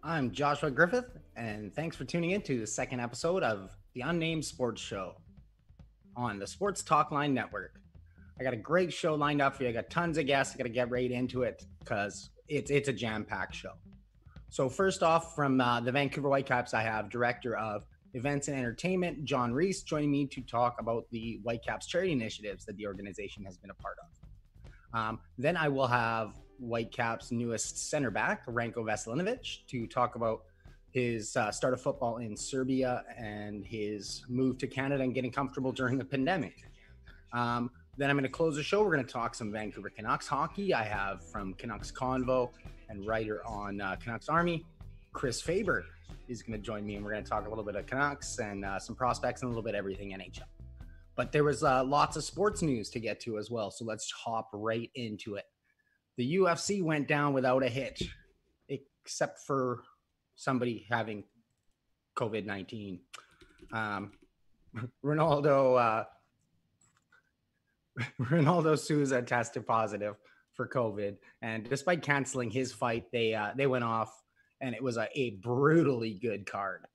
I'm Joshua Griffith, and thanks for tuning in to the second episode of the Unnamed Sports Show on the Sports Talk Line Network. I got a great show lined up for you. I got tons of guests. I got to get right into it because it's a jam-packed show. So first off, from the Vancouver Whitecaps, I have Director of Events and Entertainment, Jon Rees, joining me to talk about the Whitecaps charity initiatives that the organization has been a part of. Then I will have Whitecaps' newest center back, Ranko Veselinovic, to talk about his start of football in Serbia and his move to Canada and getting comfortable during the pandemic. Then I'm going to close the show. We're going to talk some Vancouver Canucks hockey. I have from Canucks Convo and writer on Canucks Army, Chris Faber, is going to join me, and we're going to talk a little bit of Canucks and some prospects and a little bit of everything NHL. But there was lots of sports news to get to as well, so let's hop right into it. The UFC went down without a hitch, except for somebody having COVID-19. Ronaldo Souza tested positive for COVID, and despite canceling his fight, they went off, and it was a brutally good card.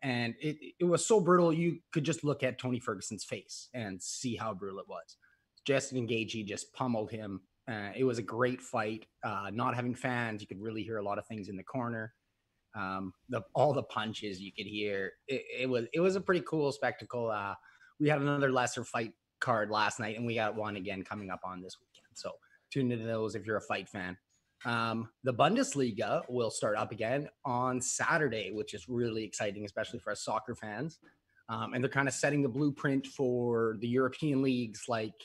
And it was so brutal, you could just look at Tony Ferguson's face and see how brutal it was. Justin Gaethje just pummeled him. It was a great fight. Not having fans, you could really hear a lot of things in the corner. All the punches you could hear. It was a pretty cool spectacle. We had another lesser fight card last night, and we got one again coming up on this weekend. So tune into those if you're a fight fan. The Bundesliga will start up again on Saturday, which is really exciting, especially for us soccer fans. And they're kind of setting the blueprint for the European leagues like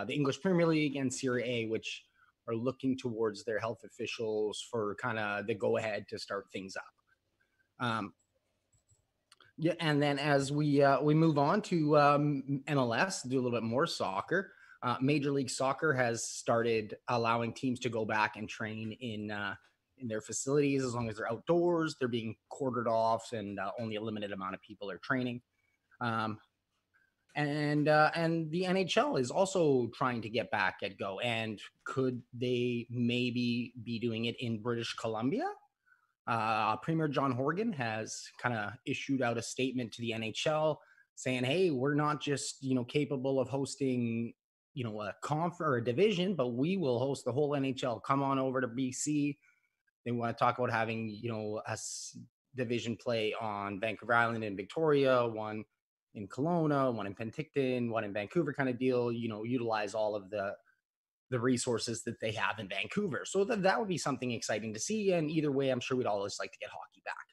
the English Premier League and Serie A, which are looking towards their health officials for kind of the go-ahead to start things up. Yeah, and then as we move on to MLS, do a little bit more soccer. Major League Soccer has started allowing teams to go back and train in their facilities as long as they're outdoors. They're being quartered off, and only a limited amount of people are training. And the NHL is also trying to get back at go. And could they maybe be doing it in British Columbia? Premier John Horgan has kind of issued out a statement to the NHL saying, "Hey, we're not just capable of hosting a conf or a division, but we will host the whole NHL. Come on over to BC." They want to talk about having a division play on Vancouver Island in Victoria, one in Kelowna, one in Penticton, one in Vancouver, kind of deal. Utilize all of the resources that they have in Vancouver. So that would be something exciting to see. And either way, I'm sure we'd always like to get hockey back.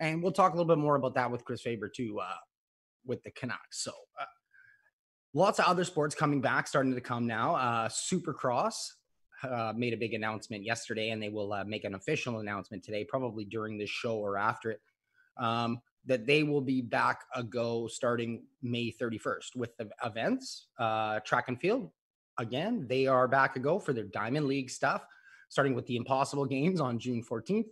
And we'll talk a little bit more about that with Chris Faber too, with the Canucks. So lots of other sports coming back, starting to come now. Supercross made a big announcement yesterday, and they will make an official announcement today, probably during this show or after it, that they will be back a go starting May 31st with the events. Track and field, again, they are back a go for their Diamond League stuff, starting with the Impossible Games on June 14th,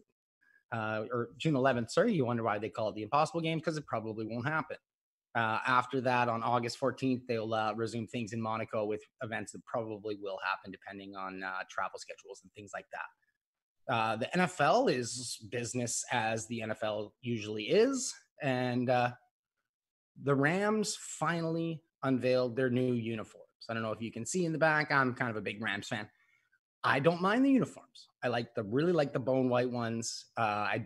or June 11th. Sorry, you wonder why they call it the Impossible Games, because it probably won't happen. After that, on August 14th, they'll resume things in Monaco with events that probably will happen depending on travel schedules and things like that. The NFL is business as the NFL usually is. And the Rams finally unveiled their new uniforms. I don't know if you can see in the back. I'm kind of a big Rams fan. I don't mind the uniforms. I really like the bone white ones. I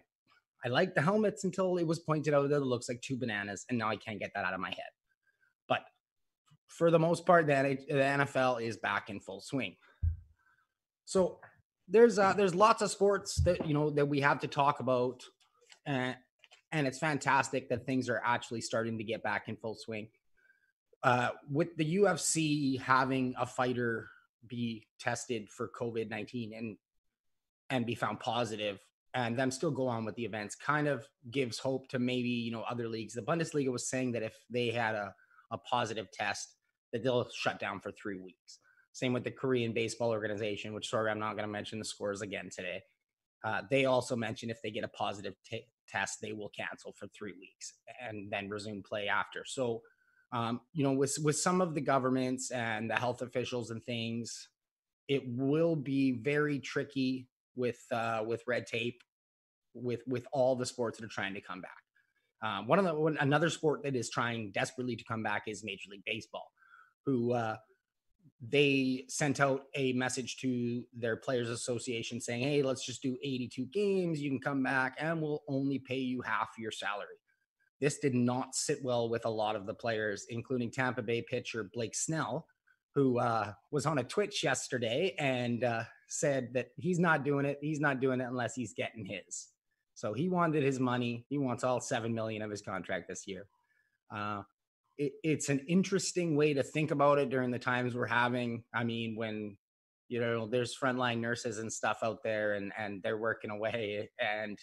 like the helmets until it was pointed out that it looks like two bananas, and now I can't get that out of my head. But for the most part, the NFL is back in full swing. So there's lots of sports that that we have to talk about, and it's fantastic that things are actually starting to get back in full swing. With the UFC having a fighter be tested for COVID-19 and be found positive, and them still go on with the events, kind of gives hope to maybe other leagues. The Bundesliga was saying that if they had a positive test, that they'll shut down for 3 weeks. Same with the Korean baseball organization, which, sorry, I'm not going to mention the scores again today. They also mentioned if they get a positive test, they will cancel for 3 weeks and then resume play after. So, with some of the governments and the health officials and things, it will be very tricky with red tape with all the sports that are trying to come back. Another sport that is trying desperately to come back is Major League Baseball, who they sent out a message to their players association saying, hey, let's just do 82 games. You can come back and we'll only pay you half your salary. This did not sit well with a lot of the players, including Tampa Bay pitcher Blake Snell, who was on a Twitch yesterday and said that he's not doing it. He's not doing it unless he's getting his. So he wanted his money. He wants all $7 million of his contract this year. It's an interesting way to think about it during the times we're having. I mean, when, you know, there's frontline nurses and stuff out there and they're working away and,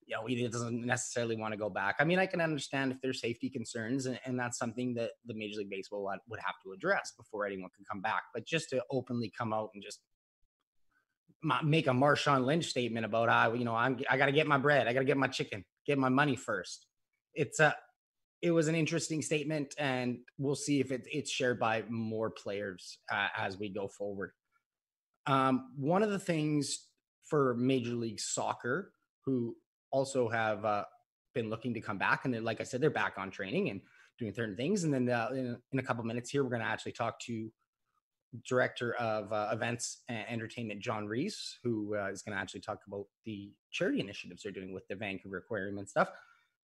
you know, he doesn't necessarily want to go back. I mean, I can understand if there's safety concerns and that's something that the Major League Baseball would have to address before anyone can come back. But just to openly come out and just make a Marshawn Lynch statement about, you know, I got to get my bread. I got to get my chicken, get my money first. It was an interesting statement, and we'll see if it's shared by more players as we go forward. One of the things for Major League Soccer, who also have been looking to come back, and like I said, they're back on training and doing certain things. And then in a couple of minutes here, we're going to actually talk to Director of Events and Entertainment, Jon Rees, who is going to actually talk about the charity initiatives they're doing with the Vancouver Aquarium and stuff.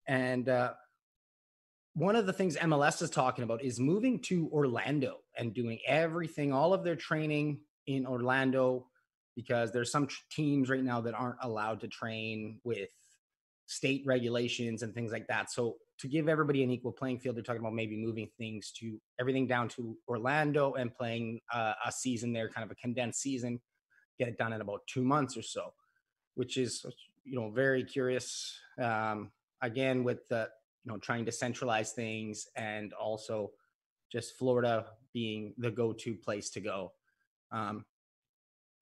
And one of the things MLS is talking about is moving to Orlando and doing everything, all of their training in Orlando, because there's some teams right now that aren't allowed to train with state regulations and things like that. So to give everybody an equal playing field, they're talking about maybe moving everything down to Orlando and playing a season there, kind of a condensed season, get it done in about 2 months or so, which is, you know, very curious. Again, with the, you know, trying to centralize things and also just Florida being the go-to place to go.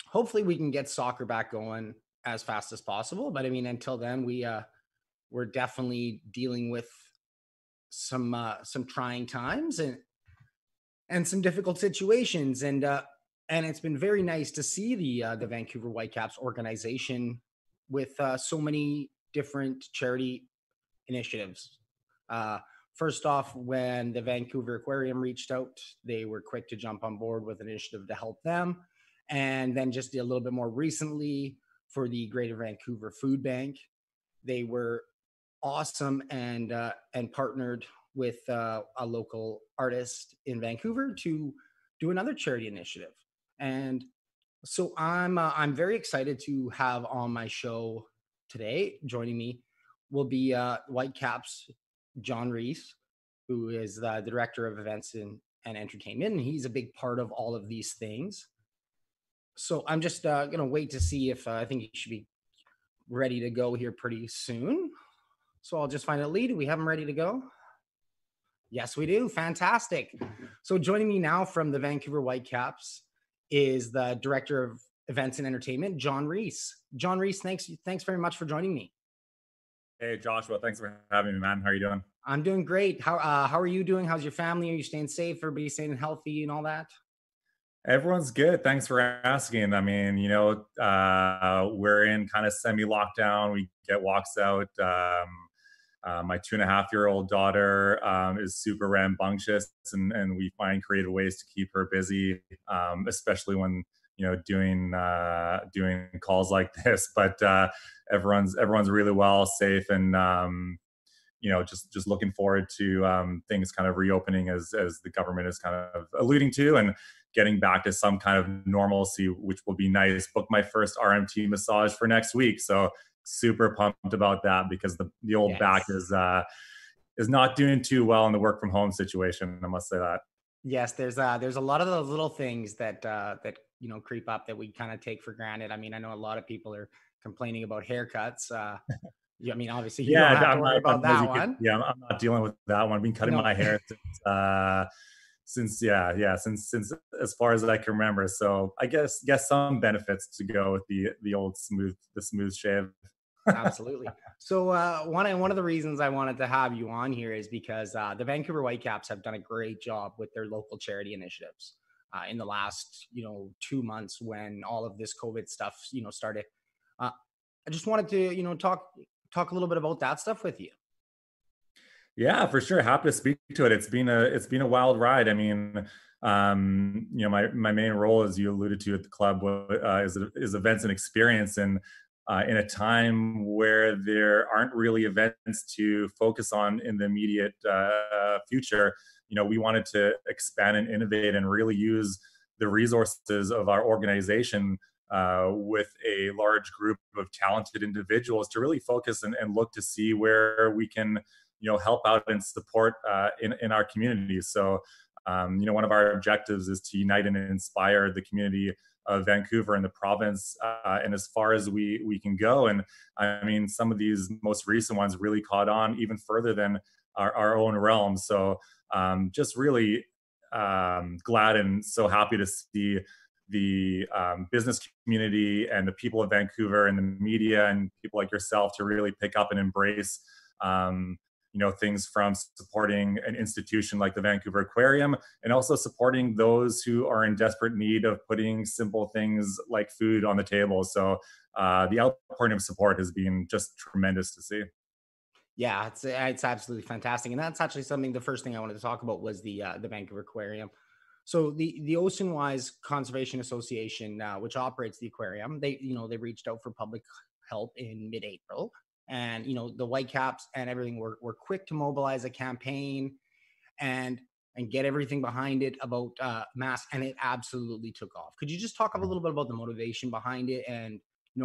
Hopefully we can get soccer back going as fast as possible. But I mean, until then, we're definitely dealing with some trying times and some difficult situations. And it's been very nice to see the Vancouver Whitecaps organization with so many different charity initiatives. First off, when the Vancouver Aquarium reached out, they were quick to jump on board with an initiative to help them. And then just a little bit more recently for the Greater Vancouver Food Bank, they were awesome and partnered with a local artist in Vancouver to do another charity initiative. And so I'm very excited to have on my show today. Joining me will be Whitecaps Jon Rees, who is the Director of Events and Entertainment, and he's a big part of all of these things. So I'm just going to wait to see if I think he should be ready to go here pretty soon. So I'll just find a lead. Do we have him ready to go? Yes, we do. Fantastic. So joining me now from the Vancouver Whitecaps is the Director of Events and Entertainment, Jon Rees. Jon Rees, thanks very much for joining me. Hey, Joshua. Thanks for having me, man. How are you doing? I'm doing great. How are you doing? How's your family? Are you staying safe? Everybody staying healthy and all that? Everyone's good. Thanks for asking. I mean, you know, we're in kind of semi-lockdown. We get walks out. My 2.5-year-old daughter is super rambunctious, and we find creative ways to keep her busy, especially when, you know, doing calls like this. But everyone's really well, safe, and you know, just looking forward to things kind of reopening as the government is kind of alluding to, and getting back to some kind of normalcy, which will be nice. Booked my first RMT massage for next week, so super pumped about that, because the old back is not doing too well in the work from home situation. I must say that. Yes, there's a lot of those little things that you know, creep up that we kind of take for granted. I mean, I know a lot of people are complaining about haircuts. I mean, obviously, you don't have to worry about that one. I'm not dealing with that one. I've been cutting my hair since as far as I can remember. So I guess some benefits to go with the old smooth shave. Absolutely. So one of the reasons I wanted to have you on here is because the Vancouver Whitecaps have done a great job with their local charity initiatives in the last, you know, 2 months when all of this COVID stuff, you know, started. I just wanted to, talk a little bit about that stuff with you. Yeah, for sure. Happy to speak to it. It's been a wild ride. I mean, my main role, as you alluded to at the club, is events and experience, and in a time where there aren't really events to focus on in the immediate future, we wanted to expand and innovate and really use the resources of our organization with a large group of talented individuals to really focus and look to see where we can help out and support in our communities. So one of our objectives is to unite and inspire the community of Vancouver and the province, and as far as we can go. And I mean, some of these most recent ones really caught on even further than our own realm. So just really glad and so happy to see the business community and the people of Vancouver and the media and people like yourself to really pick up and embrace things from supporting an institution like the Vancouver Aquarium, and also supporting those who are in desperate need of putting simple things like food on the table. So the outpouring of support has been just tremendous to see. Yeah, it's absolutely fantastic, and that's actually something. The first thing I wanted to talk about was the Vancouver Aquarium. So the Ocean Wise Conservation Association, which operates the aquarium, they reached out for public help in mid-April, and the Whitecaps and everything were quick to mobilize a campaign and get everything behind it about masks, and it absolutely took off. Could you just talk a little bit about the motivation behind it, and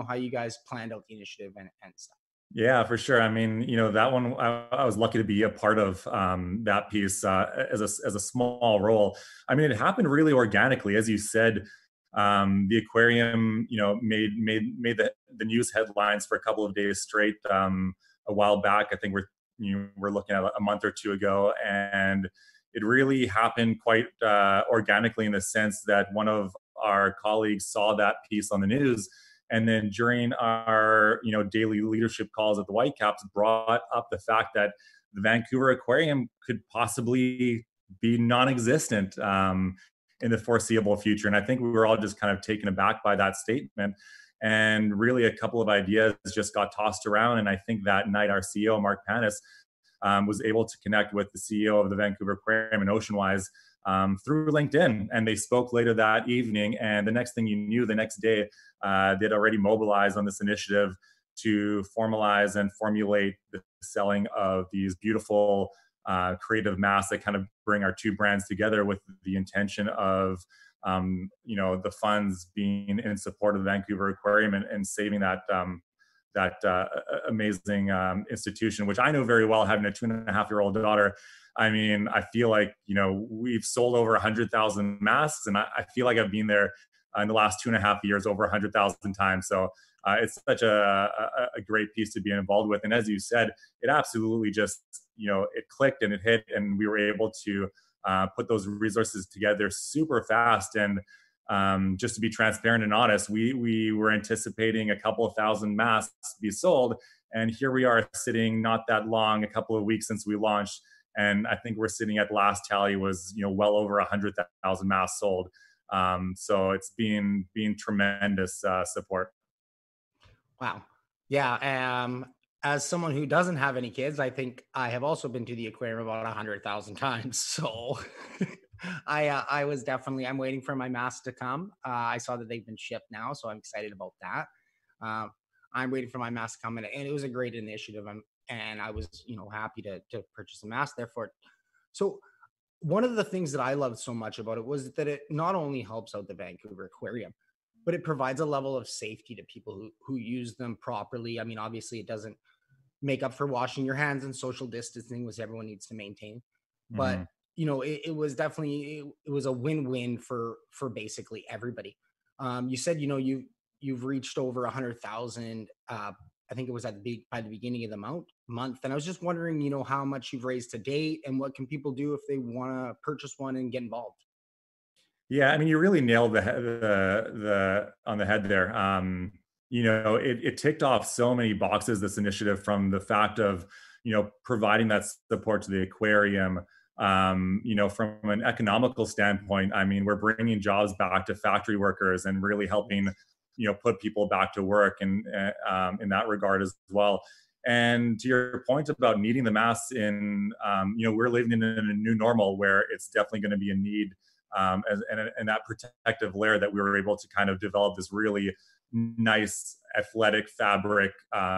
how you guys planned out the initiative and stuff? Yeah, for sure. I mean, that one, I was lucky to be a part of that piece as a small role. I mean, it happened really organically, as you said. The aquarium, made the news headlines for a couple of days straight a while back. I think we're looking at a month or two ago, and it really happened quite organically in the sense that one of our colleagues saw that piece on the news, and then during our daily leadership calls at the Whitecaps, brought up the fact that the Vancouver Aquarium could possibly be non-existent in the foreseeable future. And I think we were all just kind of taken aback by that statement. And really, a couple of ideas just got tossed around. And I think that night, our CEO, Mark Panis, was able to connect with the CEO of the Vancouver Aquarium and Oceanwise through LinkedIn. And they spoke later that evening. And the next thing you knew, the next day, they'd already mobilized on this initiative to formalize and formulate the selling of these beautiful creative masks that kind of bring our two brands together, with the intention of the funds being in support of the Vancouver Aquarium and saving that amazing institution, which I know very well, having a 2.5-year-old daughter. I mean, I feel like we've sold over 100,000 masks, and I feel like I've been there in the last 2.5 years over 100,000 times. So it's such a great piece to be involved with. And as you said, it absolutely just it clicked and it hit, and we were able to put those resources together super fast. And just to be transparent and honest, we were anticipating a couple of thousand masks to be sold, and here we are sitting not that long, a couple of weeks since we launched, and I think we're sitting at last tally was well over 100,000 masks sold. So it's been tremendous support. Wow. Yeah. As someone who doesn't have any kids, I think I have also been to the aquarium about 100,000 times. So I was definitely, I'm waiting for my mask to come. I saw that they've been shipped now, so I'm excited about that. I'm waiting for my mask to come, and it was a great initiative. And I was, happy to purchase a mask there for it. So one of the things that I loved so much about it was that it not only helps out the Vancouver Aquarium, but it provides a level of safety to people who use them properly. I mean, obviously it doesn't make up for washing your hands and social distancing, which everyone needs to maintain. But, Mhm. it was definitely, it was a win-win for basically everybody. You said, you've reached over 100,000, I think it was by the beginning of the month. And I was just wondering, how much you've raised to date, and what can people do if they want to purchase one and get involved? Yeah, I mean, you really nailed the on the head there. It ticked off so many boxes, this initiative, from the fact of providing that support to the aquarium. From an economical standpoint, I mean, we're bringing jobs back to factory workers and really helping put people back to work and in that regard as well. And to your point about needing the masks we're living in a new normal where it's definitely going to be a need, and that protective layer that we were able to kind of develop this really nice athletic fabric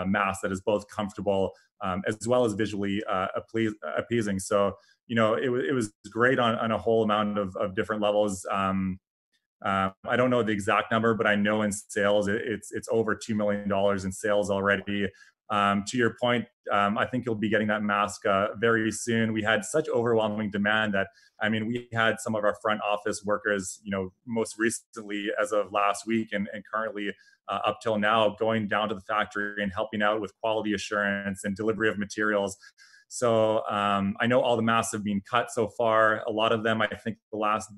mask that is both comfortable as well as visually appeasing. So, it was great on a whole amount of different levels. I don't know the exact number, but I know in sales, it's over $2 million in sales already. To your point, I think you'll be getting that mask very soon. We had such overwhelming demand that, we had some of our front office workers, most recently as of last week and currently up till now, going down to the factory and helping out with quality assurance and delivery of materials. So I know all the masks have been cut so far. A lot of them, I think the last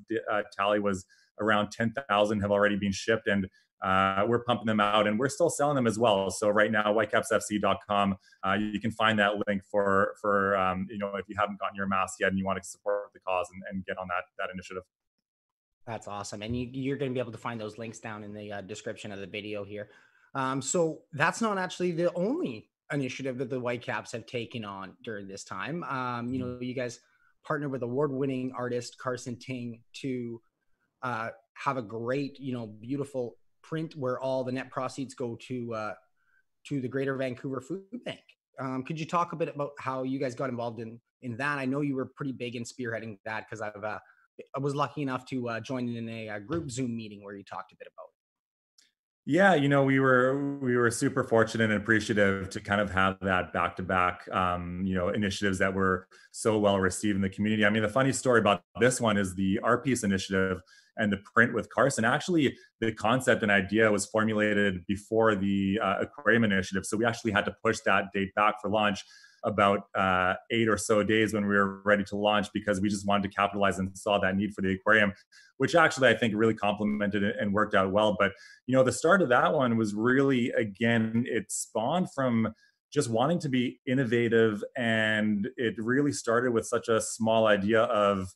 tally was around 10,000 have already been shipped, and we're pumping them out, and we're still selling them as well. So right now, whitecapsfc.com, you can find that link for if you haven't gotten your mask yet and you want to support the cause and get on that initiative. That's awesome. And you're going to be able to find those links down in the description of the video here. So that's not actually the only initiative that the Whitecaps have taken on during this time. You guys partnered with award-winning artist Carson Ting to have a great, beautiful print where all the net proceeds go to the Greater Vancouver Food Bank. Could you talk a bit about how you guys got involved in that? I know you were pretty big in spearheading that because I was lucky enough to join in a group Zoom meeting where you talked a bit about it. Yeah, we were super fortunate and appreciative to kind of have that back-to-back, initiatives that were so well received in the community. The funny story about this one is the Art Piece initiative and the print with Carson. Actually, the concept and idea was formulated before the Aquarium initiative, so we actually had to push that date back for launch about 8 or so days when we were ready to launch, because we just wanted to capitalize and saw that need for the aquarium, which actually I think really complemented it and worked out well. But the start of that one was really, again, it spawned from just wanting to be innovative, and it really started with such a small idea of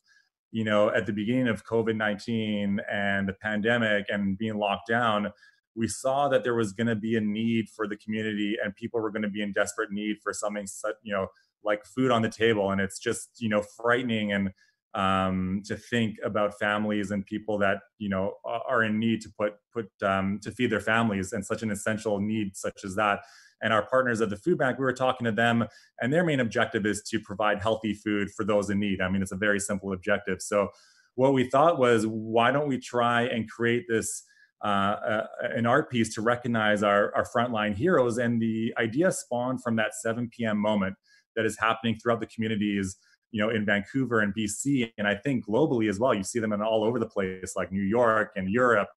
at the beginning of COVID-19 and the pandemic and being locked down, we saw that there was going to be a need for the community, and people were going to be in desperate need for something, like food on the table. And it's just, frightening and to think about families and people that, are in need to to feed their families, and such an essential need such as that. And our partners at the food bank, we were talking to them, and their main objective is to provide healthy food for those in need. It's a very simple objective. So what we thought was, why don't we try and create this an art piece to recognize our frontline heroes? And the idea spawned from that 7 p.m. moment that is happening throughout the communities, in Vancouver and BC, and I think globally as well. You see them in all over the place, like New York and Europe.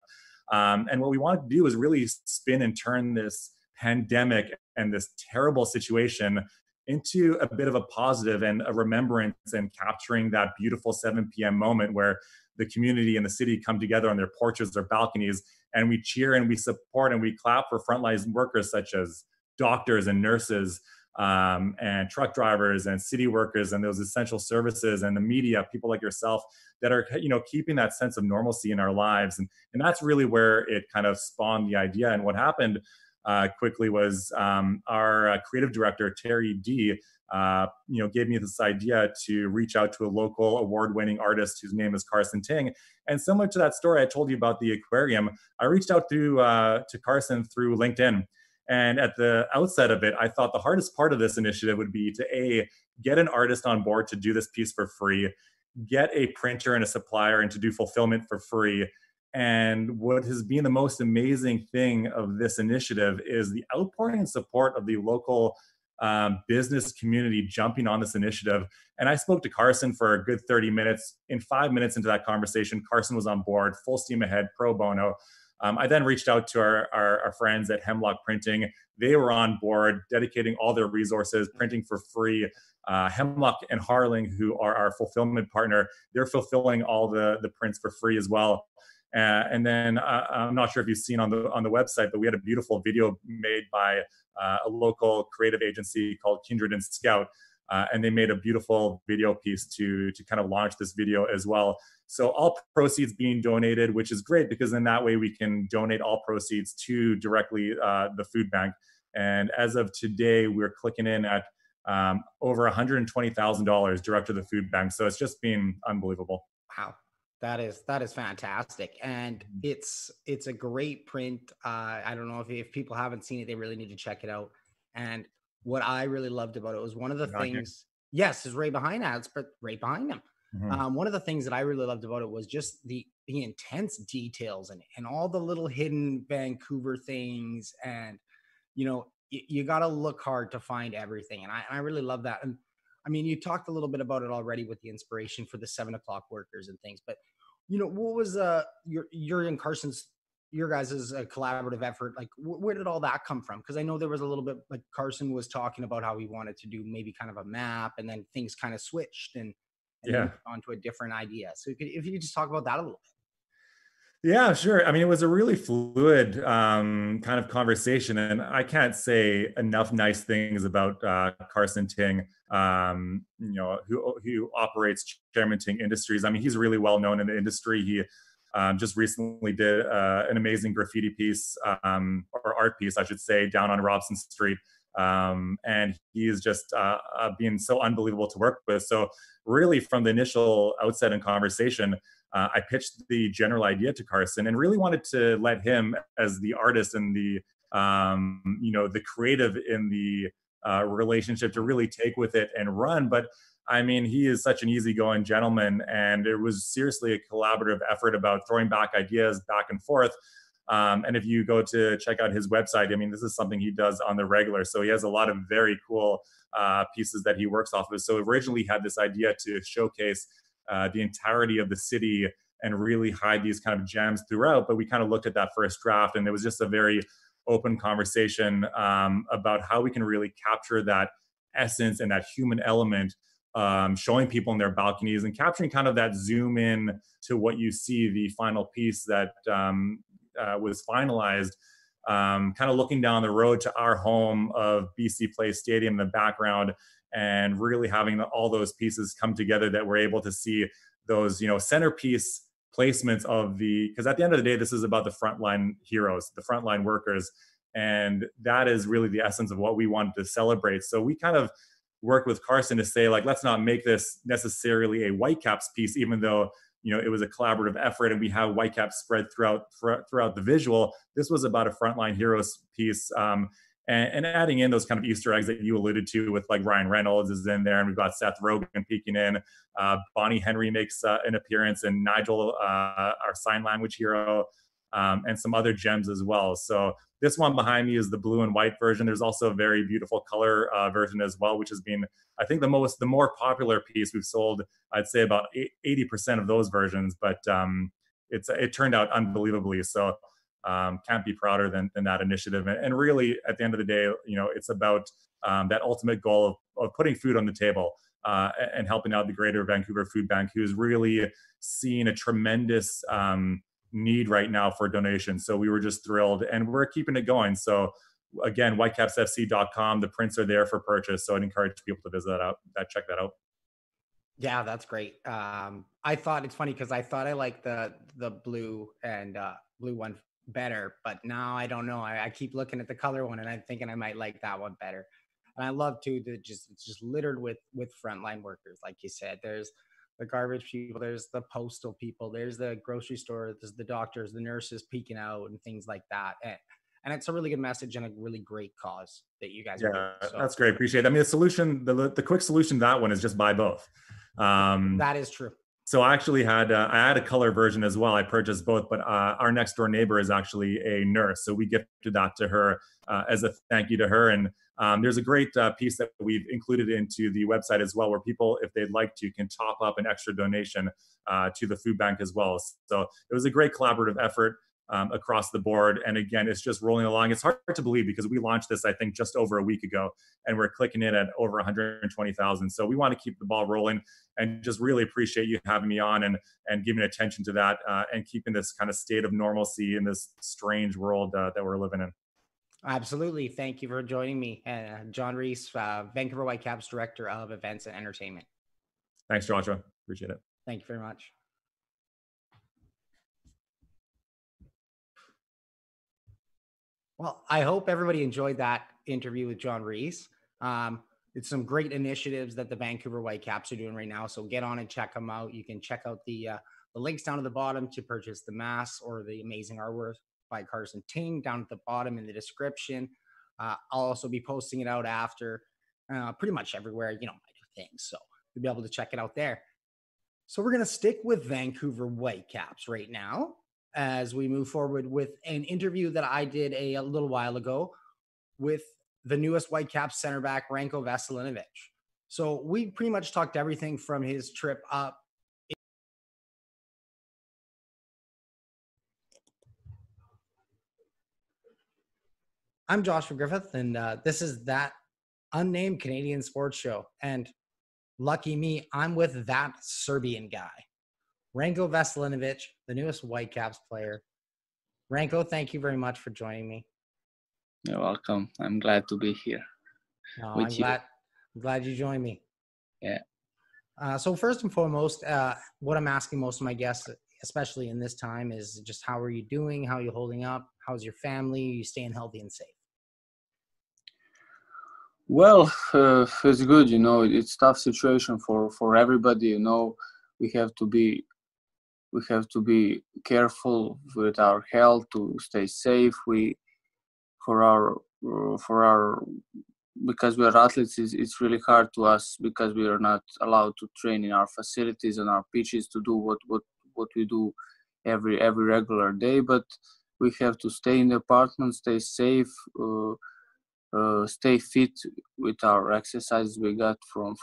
And what we wanted to do is really spin and turn this pandemic and this terrible situation into a bit of a positive and a remembrance, and capturing that beautiful 7 p.m. moment where the community and the city come together on their porches or balconies, and we cheer and we support and we clap for frontline workers such as doctors and nurses, and truck drivers and city workers and those essential services, and the media, people like yourself that are, keeping that sense of normalcy in our lives. And that's really where it kind of spawned the idea. And what happened quickly was our creative director, Terry D, gave me this idea to reach out to a local award-winning artist whose name is Carson Ting. And similar to that story I told you about the aquarium, I reached out to Carson through LinkedIn. And at the outset of it, I thought the hardest part of this initiative would be to get an artist on board to do this piece for free, get a printer and a supplier and to do fulfillment for free. And what has been the most amazing thing of this initiative is the outpouring and support of the local business community jumping on this initiative. And I spoke to Carson for a good 30 minutes. In 5 minutes into that conversation, Carson was on board, full steam ahead, pro bono. I then reached out to our friends at Hemlock Printing. They were on board, dedicating all their resources, printing for free. Hemlock and Harling, who are our fulfillment partner, they're fulfilling all the prints for free as well. And then I'm not sure if you've seen on the website, but we had a beautiful video made by a local creative agency called Kindred and Scout. and they made a beautiful video piece to kind of launch this video as well. So all proceeds being donated, which is great because in that way we can donate all proceeds to directly the food bank. And as of today, we're clicking in at over $120,000 direct to the food bank. So it's just been unbelievable. Wow. That is fantastic. And it's a great print. I don't know if people haven't seen it, they really need to check it out. And what I really loved about it was one of the things, yes, is right behind us, but right behind him. One of the things that I really loved about it was just the intense details and all the little hidden Vancouver things. And, you got to look hard to find everything. And I really love that. And I mean, you talked a little bit about it already with the inspiration for the 7 o'clock workers and things, but what was your and Carson's, your guys' collaborative effort? Like, where did all that come from? Because I know there was a little bit, like Carson was talking about how he wanted to do maybe kind of a map, and then things kind of switched and moved on to a different idea. So if you could just talk about that a little bit. Yeah, sure. I mean, it was a really fluid kind of conversation, and I can't say enough nice things about Carson Ting, who operates Chairman Ting Industries. I mean, he's really well known in the industry. He just recently did an amazing graffiti piece, or art piece, I should say, down on Robson Street. And he is just being so unbelievable to work with. So really from the initial outset and conversation, I pitched the general idea to Carson and really wanted to let him, as the artist and the the creative in the relationship, to really take with it and run. But I mean, he is such an easygoing gentleman, and it was seriously a collaborative effort about throwing back ideas back and forth. And if you go to check out his website, I mean, this is something he does on the regular. So he has a lot of very cool pieces that he works off of. So originally he had this idea to showcase the entirety of the city and really hide these kind of gems throughout. But we kind of looked at that first draft, and it was just a very open conversation about how we can really capture that essence and that human element, showing people in their balconies and capturing kind of that zoom in to what you see, the final piece that was finalized, kind of looking down the road to our home of BC Place Stadium in the background, and really having all those pieces come together that we're able to see those, centerpiece placements of because at the end of the day, this is about the frontline heroes, the frontline workers. And that is really the essence of what we wanted to celebrate. So we kind of worked with Carson to say, like, let's not make this necessarily a Whitecaps piece, even though it was a collaborative effort and we have Whitecaps spread throughout the visual. This was about a frontline heroes piece, and adding in those kind of Easter eggs that you alluded to, with like Ryan Reynolds is in there, and we've got Seth Rogen peeking in. Bonnie Henry makes an appearance, and Nigel, our sign language hero, and some other gems as well. So this one behind me is the blue and white version. There's also a very beautiful color version as well, which has been, I think, the more popular piece. We've sold, I'd say, about 80% of those versions, but it turned out unbelievably. So can't be prouder than that initiative. And really, at the end of the day, it's about that ultimate goal of putting food on the table and helping out the Greater Vancouver Food Bank, who's really seen a tremendous need right now for donations. So we were just thrilled, and we're keeping it going. So again, whitecapsfc.com, the prints are there for purchase. So I'd encourage people to visit check that out. Yeah, that's great. I thought it's funny because I thought I liked the blue and blue one better, but now I don't know. I keep looking at the color one and I'm thinking I might like that one better. And I love too that it's just littered with frontline workers, like you said. There's the garbage people, there's the postal people, there's the grocery store, there's the doctors, the nurses peeking out and things like that. And it's a really good message and a really great cause that you guys are doing. So that's great. Appreciate it. I mean, the solution, the quick solution to that one is just buy both. That is true. So I actually had a color version as well. I purchased both, but our next door neighbor is actually a nurse, so we gifted that to her as a thank you to her. And there's a great piece that we've included into the website as well, where people, if they'd like to, can top up an extra donation to the food bank as well. So it was a great collaborative effort across the board. And again, it's just rolling along. It's hard to believe because we launched this, I think, just over a week ago, and we're clicking in at over 120,000. So we want to keep the ball rolling, and just really appreciate you having me on and giving attention to that and keeping this kind of state of normalcy in this strange world that we're living in. Absolutely. Thank you for joining me. Jon Rees, Vancouver Whitecaps Director of Events and Entertainment. Thanks, Joshua. Appreciate it. Thank you very much. Well, I hope everybody enjoyed that interview with Jon Rees. It's some great initiatives that the Vancouver Whitecaps are doing right now. So get on and check them out. You can check out the links down at the bottom to purchase the mask or the amazing artwork by Carson Ting down at the bottom in the description. I'll also be posting it out after pretty much everywhere, I do things. So you'll be able to check it out there. So we're going to stick with Vancouver Whitecaps right now as we move forward with an interview that I did a little while ago with the newest Whitecaps center back, Ranko Veselinovic. So we pretty much talked everything from his trip up. I'm Joshua Griffith, and this is that unnamed Canadian sports show. And lucky me, I'm with that Serbian guy, Ranko Veselinovic, the newest Whitecaps player. Ranko, thank you very much for joining me. You're welcome. I'm glad to be here. I'm glad you joined me. Yeah. So first and foremost, what I'm asking most of my guests, especially in this time, is just how are you doing? How are you holding up? How's your family? Are you staying healthy and safe? Well, it's good. It's a tough situation for everybody. We have to be careful with our health to stay safe. Because we are athletes, it's really hard to us because we are not allowed to train in our facilities and our pitches to do what we do every regular day. But we have to stay in the apartment, stay safe, stay fit with our exercises we got from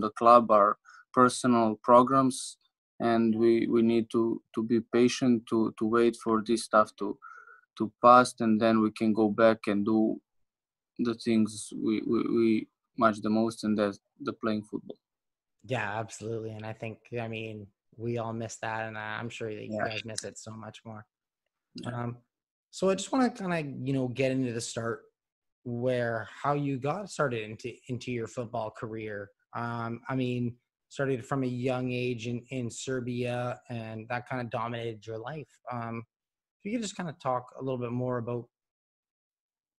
the club, our personal programs, and we need to be patient to wait for this stuff to pass, and then we can go back and do the things we much the most, and that's the playing football. Yeah, absolutely. And I think, we all miss that, and I'm sure that you guys miss it so much more. Yeah. So I just want to kind of, get into the start where how you got started into your football career. Started from a young age in Serbia, and that kind of dominated your life. If you could just kind of talk a little bit more about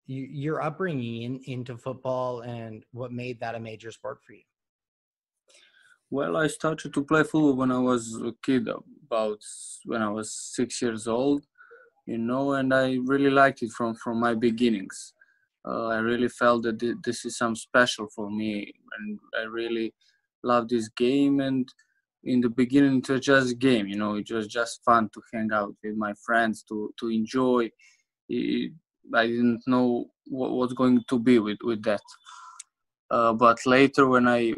your upbringing into football and what made that a major sport for you. Well, I started to play football when I was a kid, about when I was 6 years old, and I really liked it from my beginnings. I really felt that this is something special for me, and I really love this game. And in the beginning, it was just a game, it was just fun to hang out with my friends, to enjoy. I didn't know what was going to be with that. But later, when I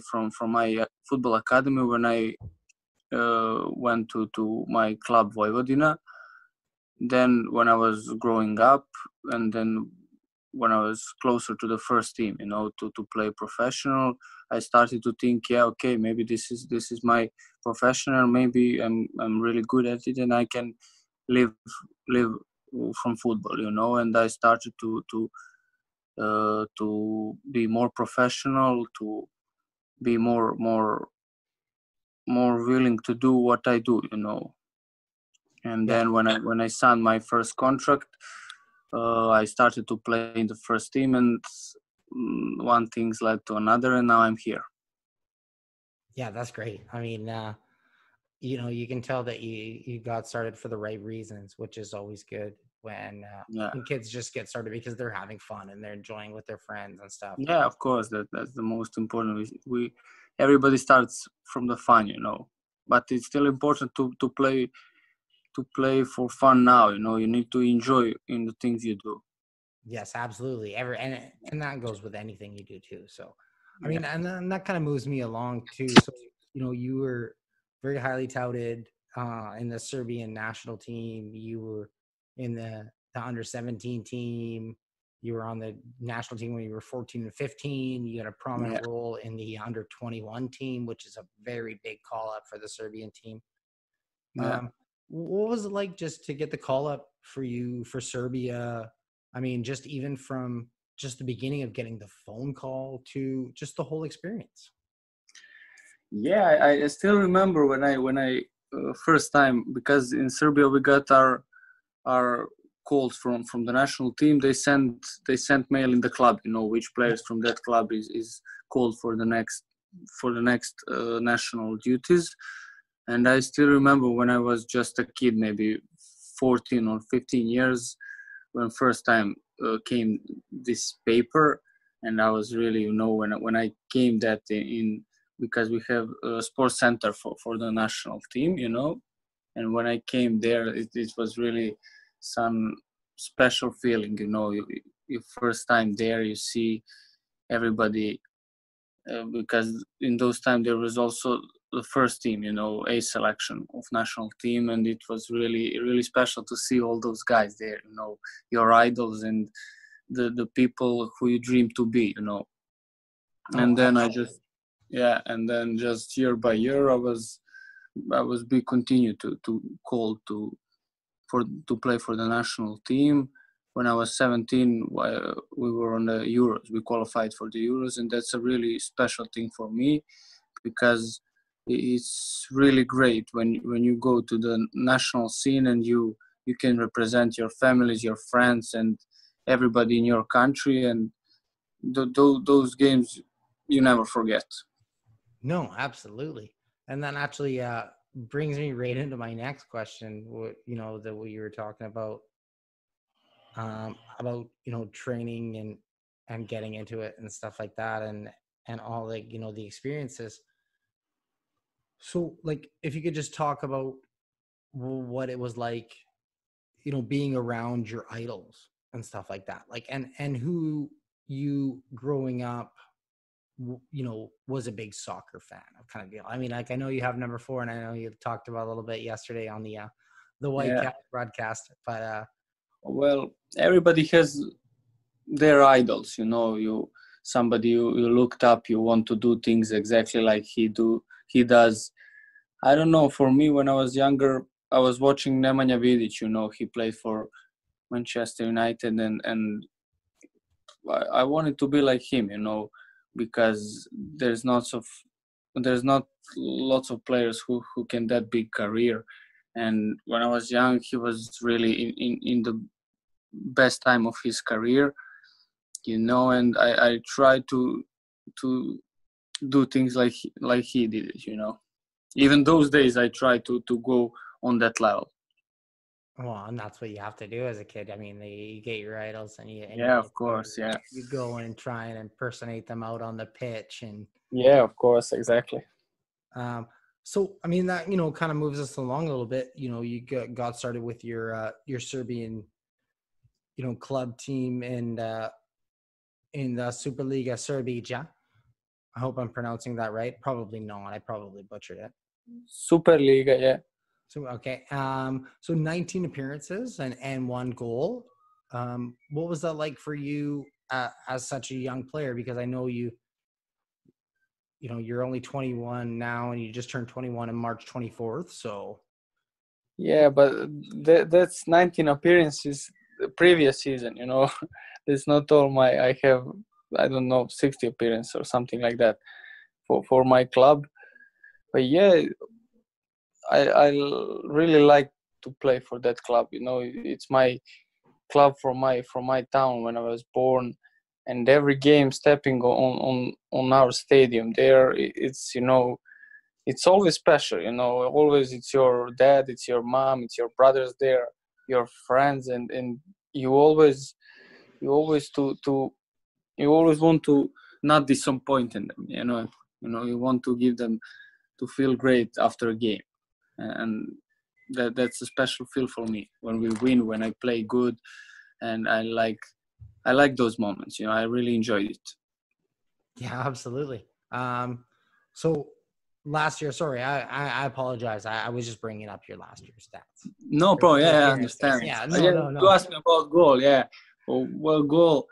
from my football academy, when I went to my club Vojvodina, then when I was growing up, and then when I was closer to the first team, to play professional, I started to think, okay, maybe this is my professional. Maybe I'm really good at it, and I can live from football, And I started to be more professional, to be more willing to do what I do, And then when I signed my first contract, I started to play in the first team, and one thing's led to another, and now I'm here. Yeah, that's great. You can tell that you got started for the right reasons, which is always good when kids just get started because they're having fun and they're enjoying with their friends and stuff. Yeah, of course, that's the most important. We everybody starts from the fun, but it's still important to play for fun now. You need to enjoy in the things you do. Yes, absolutely. And that goes with anything you do too. So, and then that kind of moves me along too. So, you were very highly touted in the Serbian national team. You were in the under 17 team. You were on the national team when you were 14 and 15. You had a prominent role in the under 21 team, which is a very big call up for the Serbian team. what was it like just to get the call up for you for Serbia? I mean, just even from just the beginning of getting the phone call to just the whole experience. Yeah, I still remember when I first time, because in Serbia we got our calls from the national team. They sent mail in the club, which players from that club is called for the next national duties. And I still remember when I was just a kid, maybe 14 or 15 years, when first time came this paper. And I was really, when I came that in, because we have a sports center for the national team, and when I came there, it was really some special feeling, you first time there, you see everybody, because in those times there was also the first team, A selection of national team, and it was really, really special to see all those guys there, your idols and the people who you dream to be, And then and then just year by year, I was be continue to call to play for the national team. When I was 17, we were on the Euros. We qualified for the Euros, and that's a really special thing for me, because it's really great when you go to the national scene and you can represent your families, your friends, and everybody in your country, and those games you never forget. No, absolutely. And that actually brings me right into my next question. What you were talking about training and getting into it and stuff like that, and all the experiences. So like, if you could just talk about what it was like, being around your idols and stuff like that, like, and who you growing up, was a big soccer fan of, kind of deal. I mean, like, I know you have number 4, and I know you talked about a little bit yesterday on the Whitecaps broadcast, but well, everybody has their idols, somebody you looked up, you want to do things exactly like he does. I don't know, for me, when I was younger, I was watching Nemanja Vidic, he played for Manchester United, and I wanted to be like him, because there's not lots of players who can that big career. And when I was young, he was really in the best time of his career, and I tried to do things like he did it, even those days I tried to go on that level. Well, and that's what you have to do as a kid. I mean, you get your idols, and of course, you go and try and impersonate them out on the pitch, and of course, exactly. So I mean, that kind of moves us along a little bit. You got started with your Serbian club team in the Superliga Serbia. I hope I'm pronouncing that right. Probably not. I probably butchered it. Superliga, yeah. So okay. So 19 appearances and 1 goal. What was that like for you as such a young player? Because I know you're only 21 now, and you just turned 21 on March 24th. So yeah, but that's 19 appearances the previous season. It's not all I have, I don't know, 60 appearances or something like that for my club. But yeah, I really like to play for that club. It's my club from my town when I was born, and every game stepping on our stadium there, it's it's always special. Always it's your dad, it's your mom, it's your brothers there, your friends, and you always want to not disappoint in them. You want to give them to feel great after a game. And that's a special feel for me when we win, when I play good, and I like those moments. I really enjoyed it. Yeah, absolutely. So last year, sorry, I apologize. I was just bringing up your last year's stats. No problem. Yeah, I understand. Yeah, no. You asked me about goal. Yeah, well, goal.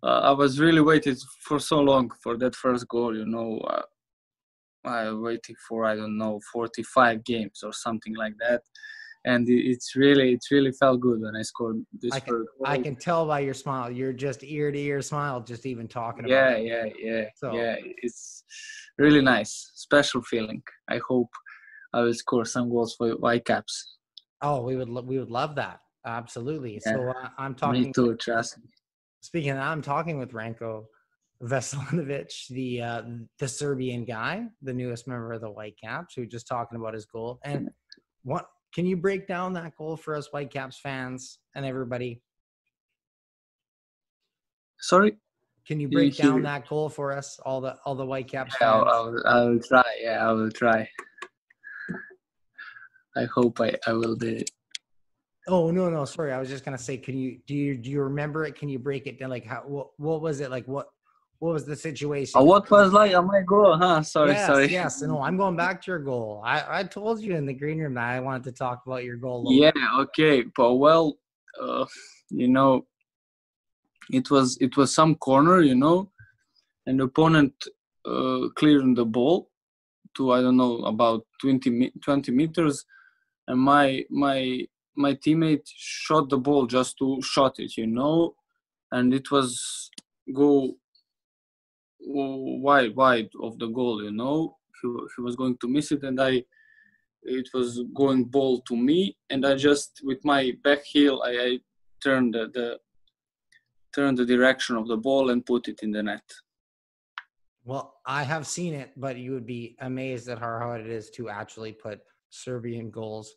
I was really waiting for so long for that first goal. I waited for, I don't know, 45 games or something like that. and it's really felt good when I scored this first goal. I can tell by your smile. You're just ear to ear smile, just even talking about it. Yeah. It's really nice, special feeling. I hope I will score some goals for Whitecaps. Oh, we would love that. Absolutely. Yeah. So I'm talking. Me too. Trust me. Speaking of that, I'm talking with Ranko Veselinovic, the Serbian guy, the newest member of the Whitecaps, who just talking about his goal. And what can you break down that goal for us Whitecaps fans and everybody? Sorry? Can you break down that goal for us, all the Whitecaps fans? I will try. Yeah, I will try. I hope I will be. Oh no! Sorry, I was just gonna say, do you remember it? Can you break it down? Like what was it like? What was the situation? What was like my goal? Huh? Sorry. Yes. No, I'm going back to your goal. I told you in the green room that I wanted to talk about your goal. Yeah. Okay. But well, it was some corner, and the opponent clearing the ball to, I don't know, about 20 meters, and my teammate shot the ball just to shot it, and it was go wide of the goal, he was going to miss it, and it was going ball to me, and I just, with my back heel, I turned the direction of the ball and put it in the net. Well, I have seen it, but you would be amazed at how hard it is to actually put Serbian goals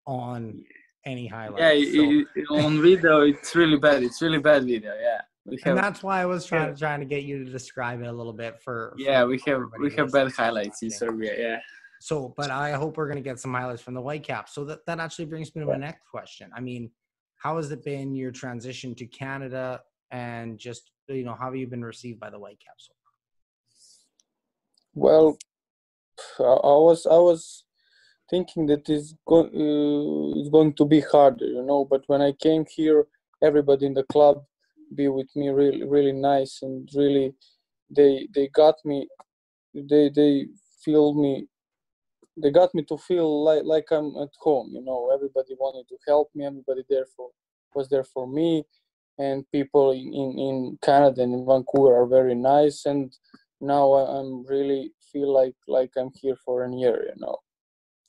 on any highlights. Yeah, on video, it's really bad. It's really bad video. Yeah, and that's why I was trying to get you to describe it a little bit for. We have bad highlights in Serbia. Yeah. So, but I hope we're going to get some highlights from the Whitecaps. So that actually brings me to my next question. I mean, how has it been your transition to Canada, and just how have you been received by the Whitecaps? Well, I was thinking that it's going to be harder, But when I came here, everybody in the club be with me really nice, and really they got me. They feel me. They got me to feel like I'm at home. Everybody wanted to help me. Everybody was there for me, and people in Canada and in Vancouver are very nice. And now I'm really feel like I'm here for a year.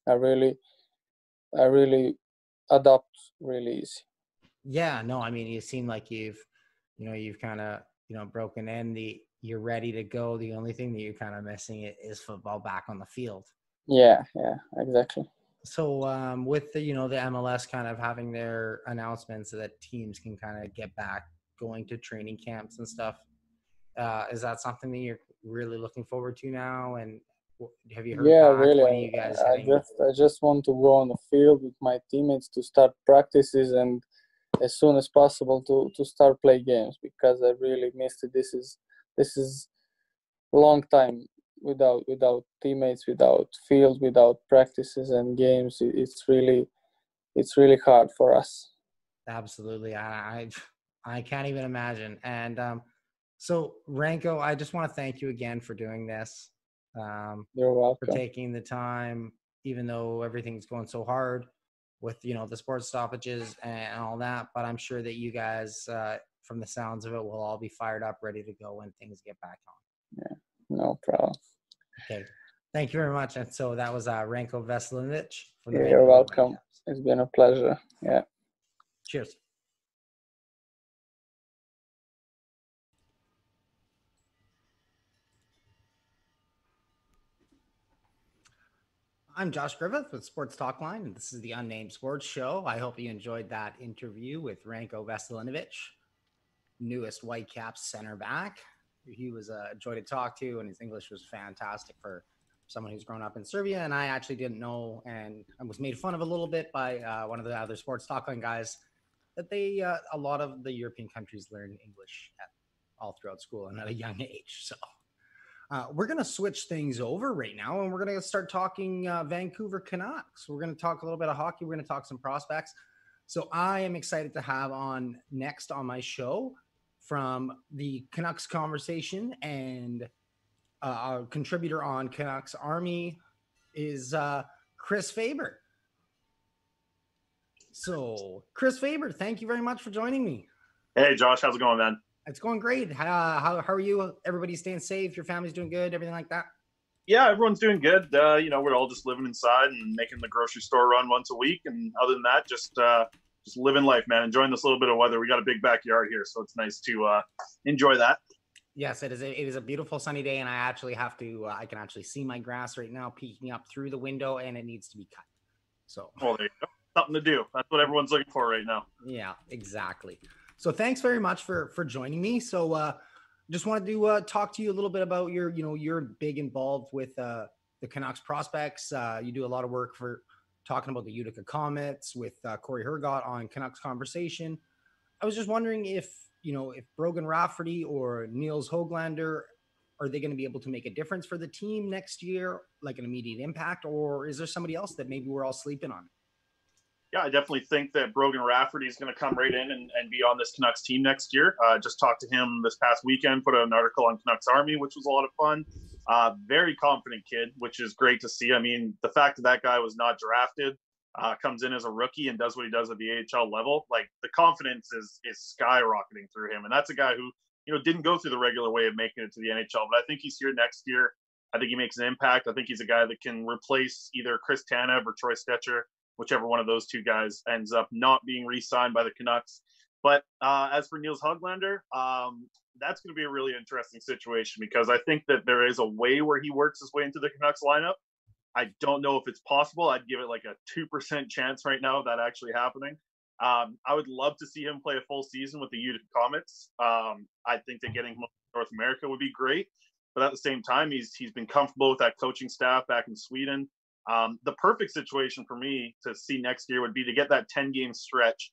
I really adapt really easy. Yeah, no, I mean, you seem like you've kind of, broken in. You're ready to go. The only thing that you're kind of missing is football back on the field. Yeah, exactly. So with the MLS kind of having their announcements so that teams can kind of get back going to training camps and stuff, is that something that you're really looking forward to now? And have you heard back? Really. When are you guys I just want to go on the field with my teammates to start practices, and as soon as possible to start play games, because I really missed it. This is a long time without teammates, without field, without practices and games. It's really hard for us. Absolutely. I can't even imagine. And so Ranko, I just want to thank you again for doing this. You're welcome. For taking the time, even though everything's going so hard with, the sports stoppages and all that. But I'm sure that you guys, from the sounds of it, will all be fired up, ready to go when things get back on. Yeah, no problem. Okay. Thank you very much. And so that was Ranko Veselinovic. You're welcome. It's been a pleasure. Yeah. Cheers. I'm Josh Griffith with Sports Talk Line, and this is the Unnamed Sports Show. I hope you enjoyed that interview with Ranko Veselinovic, newest Whitecaps center back. He was a joy to talk to, and his English was fantastic for someone who's grown up in Serbia. And I actually didn't know, and I was made fun of a little bit by one of the other Sports Talk Line guys, that a lot of the European countries learn English all throughout school and at a young age. So we're going to switch things over right now, and we're going to start talking Vancouver Canucks. We're going to talk a little bit of hockey. We're going to talk some prospects. So I am excited to have on next on my show from the Canucks Conversation, and our contributor on Canucks Army is Chris Faber. So, Chris Faber, thank you very much for joining me. Hey, Josh, how's it going, man? It's going great. How are you? Everybody's staying safe? Your family's doing good? Everything like that? Yeah, everyone's doing good. We're all just living inside and making the grocery store run once a week. And other than that, just living life, man. Enjoying this little bit of weather. We got a big backyard here, so it's nice to enjoy that. Yes, it is. It is a beautiful sunny day, and I actually have to. I can actually see my grass right now peeking up through the window, and it needs to be cut. So, well, there you go. Something to do. That's what everyone's looking for right now. Yeah, exactly. So, thanks very much for joining me. So, just wanted to talk to you a little bit about you're big involved with the Canucks prospects. You do a lot of work for talking about the Utica Comets with Corey Hergott on Canucks Conversation. I was just wondering if Brogan Rafferty or Niels Höglander, are they going to be able to make a difference for the team next year, like an immediate impact, or is there somebody else that maybe we're all sleeping on? Yeah, I definitely think that Brogan Rafferty is going to come right in and be on this Canucks team next year. Just talked to him this past weekend, put out an article on Canucks Army, which was a lot of fun. Very confident kid, which is great to see. I mean, the fact that guy was not drafted, comes in as a rookie and does what he does at the AHL level, like the confidence is skyrocketing through him. And that's a guy who, didn't go through the regular way of making it to the NHL, but I think he's here next year. I think he makes an impact. I think he's a guy that can replace either Chris Tanev or Troy Stecher, whichever one of those two guys ends up not being re-signed by the Canucks. But as for Niels Höglander, that's going to be a really interesting situation because I think that there is a way where he works his way into the Canucks lineup. I don't know if it's possible. I'd give it like a 2% chance right now of that actually happening. I would love to see him play a full season with the Utica Comets. I think that getting him to North America would be great. But at the same time, he's been comfortable with that coaching staff back in Sweden. The perfect situation for me to see next year would be to get that 10-game stretch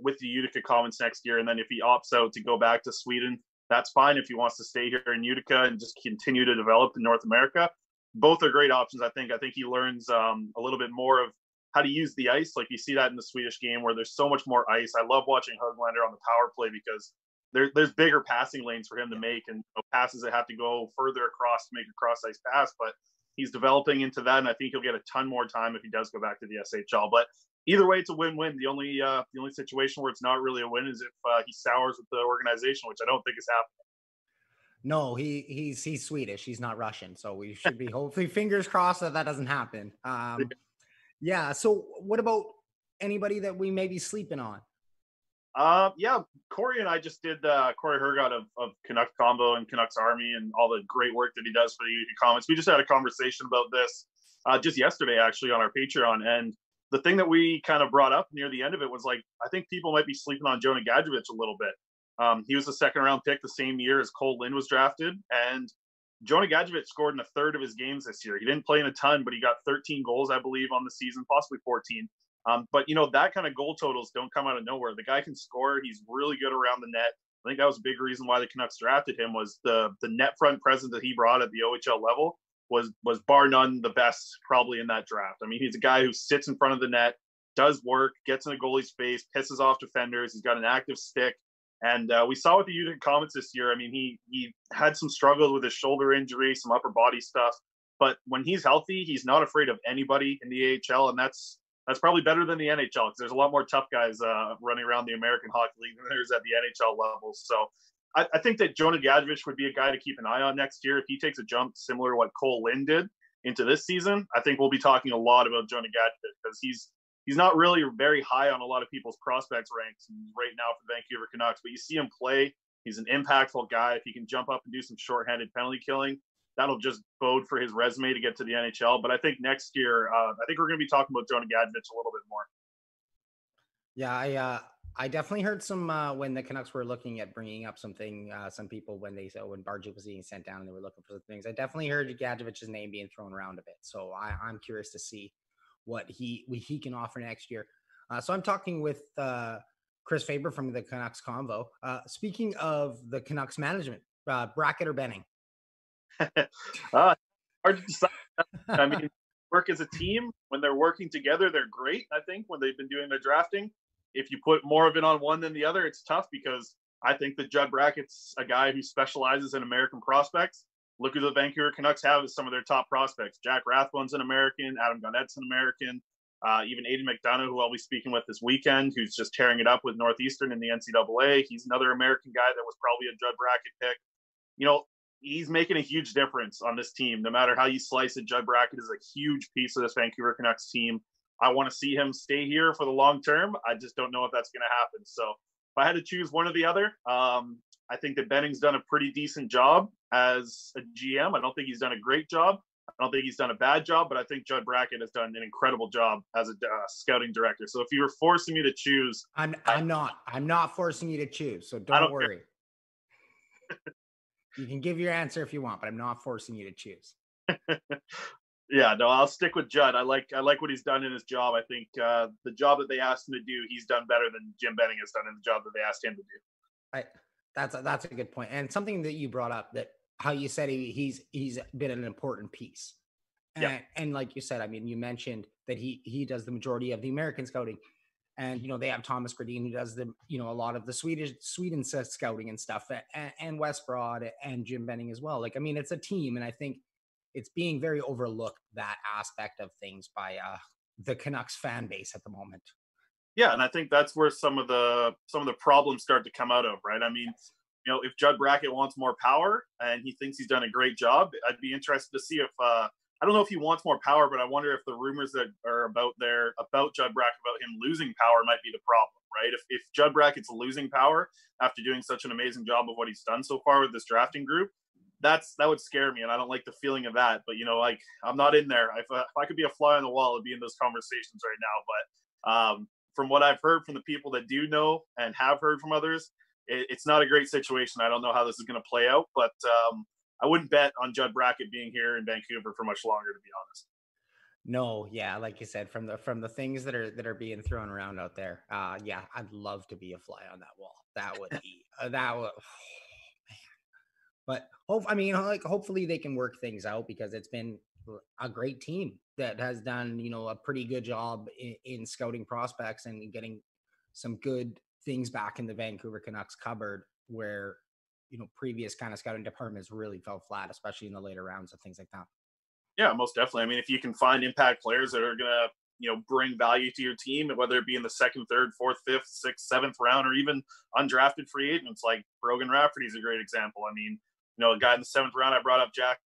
with the Utica Comets next year. And then if he opts out to go back to Sweden, that's fine. If he wants to stay here in Utica and just continue to develop in North America, both are great options. I think he learns a little bit more of how to use the ice. Like you see that in the Swedish game where there's so much more ice. I love watching Höglander on the power play because there's bigger passing lanes for him to make and passes that have to go further across to make a cross ice pass. But he's developing into that, and I think he'll get a ton more time if he does go back to the SHL. But either way, it's a win-win. The only situation where it's not really a win is if he sours with the organization, which I don't think is happening. No, he's Swedish. He's not Russian, so we should be hopefully fingers crossed that doesn't happen. Yeah. So, what about anybody that we may be sleeping on? Yeah, Corey and I just did Corey Hergott of Canucks Convo and Canucks Army and all the great work that he does for the Utica Comets. We just had a conversation about this just yesterday, actually, on our Patreon. And the thing that we kind of brought up near the end of it was like, I think people might be sleeping on Jonah Gadjevich a little bit. He was a second-round pick the same year as Cole Lind was drafted, and Jonah Gadjevich scored in a third of his games this year. He didn't play in a ton, but he got 13 goals, I believe, on the season, possibly 14. But, that kind of goal totals don't come out of nowhere. The guy can score. He's really good around the net. I think that was a big reason why the Canucks drafted him was the net front presence that he brought at the OHL level was bar none the best probably in that draft. I mean, he's a guy who sits in front of the net, does work, gets in a goalie's face, pisses off defenders. He's got an active stick. And we saw with the Utica Comets this year, I mean, he had some struggles with his shoulder injury, some upper body stuff. But when he's healthy, he's not afraid of anybody in the AHL. And that's probably better than the NHL because there's a lot more tough guys running around the American Hockey League than there's at the NHL level. So I think that Jonah Gadjevich would be a guy to keep an eye on next year. If he takes a jump similar to what Cole Lind did into this season, I think we'll be talking a lot about Jonah Gadjevich because he's not really very high on a lot of people's prospects ranks right now for the Vancouver Canucks, but you see him play. He's an impactful guy. If he can jump up and do some shorthanded penalty killing, that'll just bode for his resume to get to the NHL. But I think next year, I think we're going to be talking about Jonah Gadjevich a little bit more. Yeah, I definitely heard some when the Canucks were looking at bringing up something. Some people when Barju was being sent down and they were looking for the things. I definitely heard Gadjevich's name being thrown around a bit. So I'm curious to see what he can offer next year. So I'm talking with Chris Faber from the Canucks Convo. Speaking of the Canucks management, Brackett or Benning? Hard to decide. I mean, work as a team. When they're working together, they're great, I think, when they've been doing their drafting. If you put more of it on one than the other, it's tough because I think that Judd Brackett's a guy who specializes in American prospects. Look who the Vancouver Canucks have as some of their top prospects. Jack Rathbone's an American. Adam Gaunett's an American. Even Aiden McDonough, who I'll be speaking with this weekend, who's just tearing it up with Northeastern in the NCAA. He's another American guy that was probably a Judd Brackett pick. He's making a huge difference on this team. No matter how you slice it, Judd Brackett is a huge piece of this Vancouver Canucks team. I want to see him stay here for the long term. I just don't know if that's going to happen. So if I had to choose one or the other, I think that Benning's done a pretty decent job as a GM. I don't think he's done a great job. I don't think he's done a bad job, but I think Judd Brackett has done an incredible job as a scouting director. So if you were forcing me to choose, I'm not forcing you to choose. So don't worry. You can give your answer if you want, but I'm not forcing you to choose. Yeah, no, I'll stick with Judd. I like what he's done in his job. I think the job that they asked him to do, he's done better than Jim Benning has done in the job that they asked him to do. That's a good point. And something that you brought up, that how you said he's been an important piece. And like you said, I mean, you mentioned that he does the majority of the American scouting. And, they have Thomas Gradin, who does a lot of the Sweden scouting and stuff, and Wes Broad and Jim Benning as well. Like, I mean, it's a team, and I think it's being very overlooked, that aspect of things, by the Canucks fan base at the moment. Yeah, and I think that's where some of the problems start to come out of, right? I mean, if Judd Brackett wants more power and he thinks he's done a great job, I'd be interested to see if I don't know if he wants more power, but I wonder if the rumors that are about Judd Brackett, about him losing power, might be the problem, right? If Judd Brackett's losing power after doing such an amazing job of what he's done so far with this drafting group, that would scare me, and I don't like the feeling of that. But I'm not in there. If I could be a fly on the wall, I'd be in those conversations right now. But from what I've heard from the people that do know and have heard from others, it's not a great situation. I don't know how this is going to play out, but I wouldn't bet on Judd Brackett being here in Vancouver for much longer, to be honest. No, yeah, like you said, from the things that are being thrown around out there, yeah, I'd love to be a fly on that wall. That would be that would. But hopefully they can work things out, because it's been a great team that has done, a pretty good job in scouting prospects and getting some good things back in the Vancouver Canucks cupboard, where, previous kind of scouting departments really fell flat, especially in the later rounds and things like that. Yeah, most definitely. I mean, if you can find impact players that are going to, bring value to your team, whether it be in the second, third, fourth, fifth, sixth, seventh round, or even undrafted free agents, like Brogan Rafferty is a great example. I mean, a guy in the seventh round, I brought up Jack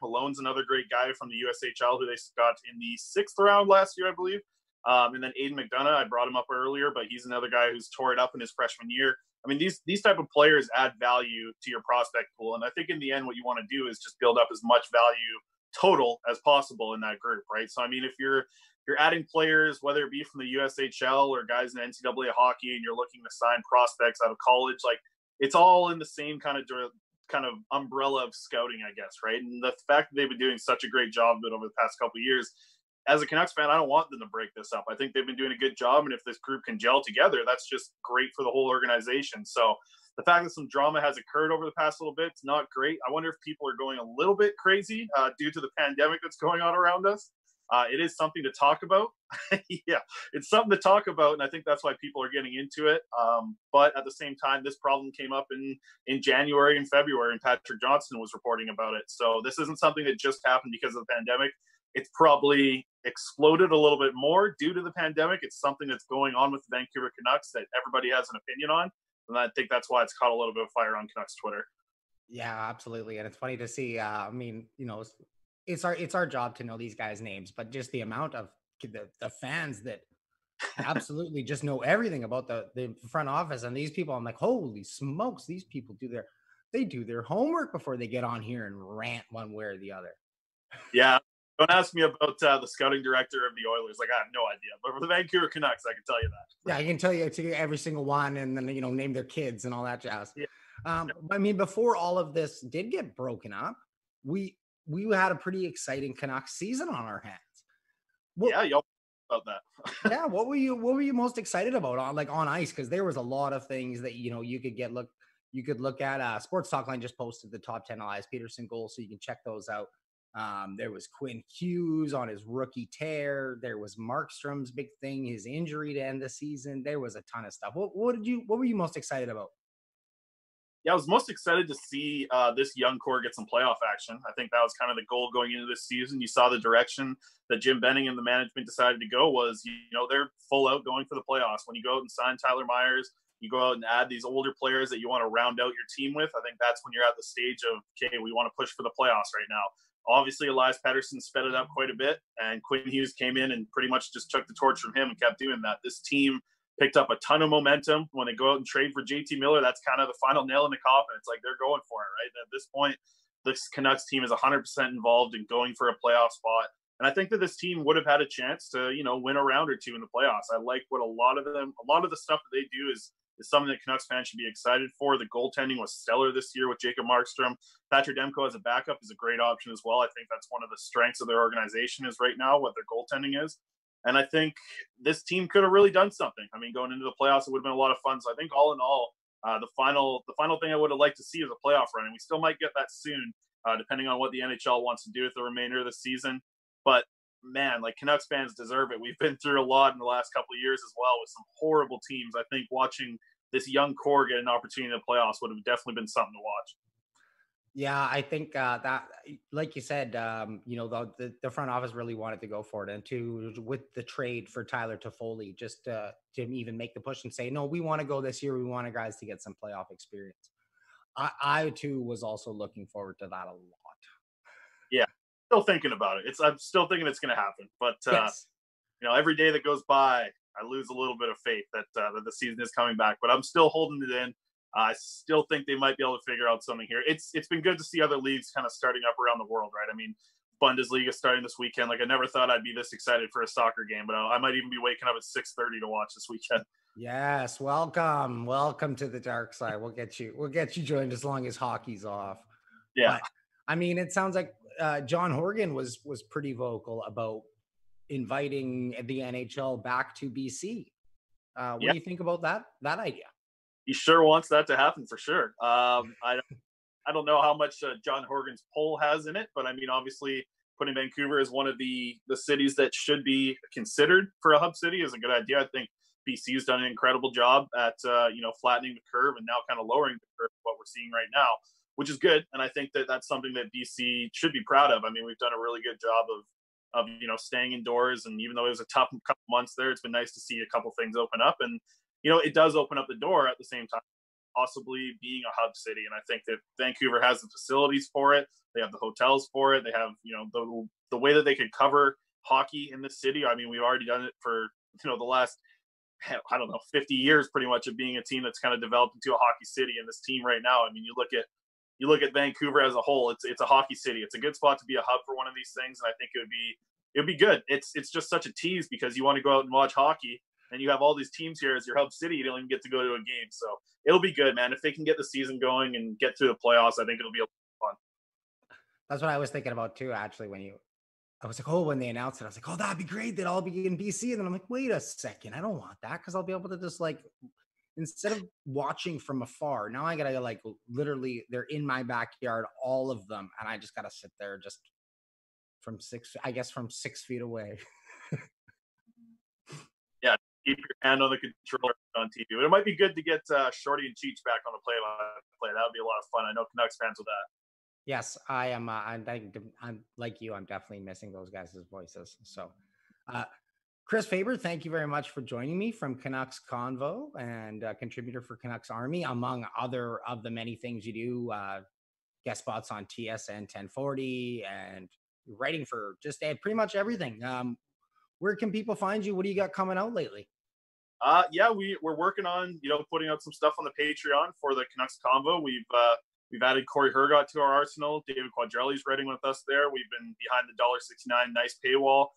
Malone's another great guy from the USHL, who they got in the sixth round last year, I believe. And then Aiden McDonough, I brought him up earlier, but he's another guy who's tore it up in his freshman year. I mean, these type of players add value to your prospect pool. And I think in the end, what you want to do is just build up as much value total as possible in that group, right? So, I mean, if you're adding players, whether it be from the USHL or guys in NCAA hockey, and you're looking to sign prospects out of college, like, it's all in the same kind of umbrella of scouting, I guess, right? And the fact that they've been doing such a great job of it over the past couple of years, as a Canucks fan, I don't want them to break this up. I think they've been doing a good job, and if this group can gel together, that's just great for the whole organization. So the fact that some drama has occurred over the past little bit, it's not great. I wonder if people are going a little bit crazy due to the pandemic that's going on around us. It is something to talk about. Yeah, it's something to talk about, and I think that's why people are getting into it. But at the same time, this problem came up in January and February, and Patrick Johnston was reporting about it. So this isn't something that just happened because of the pandemic. It's probably exploded a little bit more due to the pandemic. It's something that's going on with the Vancouver Canucks that everybody has an opinion on. And I think that's why it's caught a little bit of fire on Canucks Twitter. Yeah, absolutely. And it's funny to see, I mean, it's our job to know these guys' names, but just the amount of the fans that absolutely just know everything about the front office and these people. I'm like, holy smokes, these people do their homework before they get on here and rant one way or the other. Yeah. Don't ask me about the scouting director of the Oilers. Like, I have no idea. But for the Vancouver Canucks, I can tell you that. Yeah, I can tell you every single one, and then, name their kids and all that jazz. Yeah. I mean, before all of this did get broken up, we had a pretty exciting Canucks season on our hands. Yeah, y'all about that. Yeah, what were you most excited about on ice? Because there was a lot of things that you could look at. Sports Talkline just posted the top 10 Elias Peterson goals, so you can check those out. There was Quinn Hughes on his rookie tear. There was Markstrom's big thing, his injury to end the season. There was a ton of stuff. What were you most excited about? Yeah, I was most excited to see this young core get some playoff action. I think that was kind of the goal going into this season. You saw the direction that Jim Benning and the management decided to go was, they're full out going for the playoffs. When you go out and sign Tyler Myers, you go out and add these older players that you want to round out your team with. I think that's when you're at the stage of, okay, we want to push for the playoffs right now. Obviously, Elias Pettersson sped it up quite a bit, and Quinn Hughes came in and pretty much just took the torch from him and kept doing that. This team picked up a ton of momentum when they go out and trade for JT Miller. That's kind of the final nail in the coffin. It's like they're going for it, right? And at this point, this Canucks team is 100% involved in going for a playoff spot. And I think that this team would have had a chance to, win a round or two in the playoffs. I like what a lot of the stuff that they do is something that Canucks fans should be excited for. The goaltending was stellar this year with Jacob Markstrom. Patrick Demko as a backup is a great option as well. I think that's one of the strengths of their organization is right now what their goaltending is. And I think this team could have really done something. I mean, going into the playoffs, it would have been a lot of fun. So I think all in all, the final thing I would have liked to see is a playoff run. And we still might get that soon, depending on what the NHL wants to do with the remainder of the season. But man, like Canucks fans deserve it. We've been through a lot in the last couple of years as well with some horrible teams. I think watching this young core get an opportunity in the playoffs would have definitely been something to watch. Yeah, I think that, like you said, the front office really wanted to go for it, and with the trade for Tyler Toffoli, just to even make the push and say, no, we want to go this year. We want guys to get some playoff experience. I too was also looking forward to that a lot. Yeah, still thinking about it. I'm still thinking it's going to happen, but yes. Every day that goes by, I lose a little bit of faith that the season is coming back. But I'm still holding it in. I still think they might be able to figure out something here. It's been good to see other leagues kind of starting up around the world, right? I mean, Bundesliga starting this weekend. Like, I never thought I'd be this excited for a soccer game, but I might even be waking up at 6:30 to watch this weekend. Yes, welcome to the dark side. We'll get you joined as long as hockey's off. Yeah, but, I mean, it sounds like John Horgan was pretty vocal about inviting the NHL back to BC. What do you think about that idea? He sure wants that to happen for sure. I don't know how much John Horgan's poll has in it, but I mean, obviously, putting Vancouver as one of the cities that should be considered for a hub city is a good idea. I think BC has done an incredible job at flattening the curve and now kind of lowering the curve, what we're seeing right now, which is good. And I think that that's something that BC should be proud of. I mean, we've done a really good job of staying indoors, and even though it was a tough couple months there, it's been nice to see a couple things open up, and it does open up the door at the same time, possibly being a hub city. And I think that Vancouver has the facilities for it. They have the hotels for it. They have, the way that they could cover hockey in the city. I mean, we've already done it for, the last, 50 years pretty much of being a team that's kind of developed into a hockey city. And this team right now, I mean, you look at Vancouver as a whole, it's a hockey city. It's a good spot to be a hub for one of these things. And I think it would be good. It's just such a tease because you want to go out and watch hockey, and you have all these teams here as your hub city. You don't even get to go to a game. So it'll be good, man. If they can get the season going and get through the playoffs, I think it'll be a lot of fun. That's what I was thinking about too, actually, I was like, when they announced it, I was like, that'd be great. They'd all be in BC. And then I'm like, wait a second. I don't want that, because I'll be able to just instead of watching from afar, now I got to literally, they're in my backyard, all of them. And I just got to sit there just from 6 feet away. Yeah. Keep your hand on the controller on TV. But it might be good to get Shorty and Cheech back on the play-by-play. That would be a lot of fun. I know Canucks fans with that. Yes, I am. I'm like you. I'm definitely missing those guys' voices. So, Chris Faber, thank you very much for joining me from Canucks Convo and contributor for Canucks Army, among other of the many things you do. Guest spots on TSN 1040 and writing for just pretty much everything. Where can people find you? What do you got coming out lately? We're working on putting out some stuff on the Patreon for the Canucks Convo. We've added Corey Hergott to our arsenal. David Quadrelli's writing with us there. We've been behind the $1.69 nice paywall.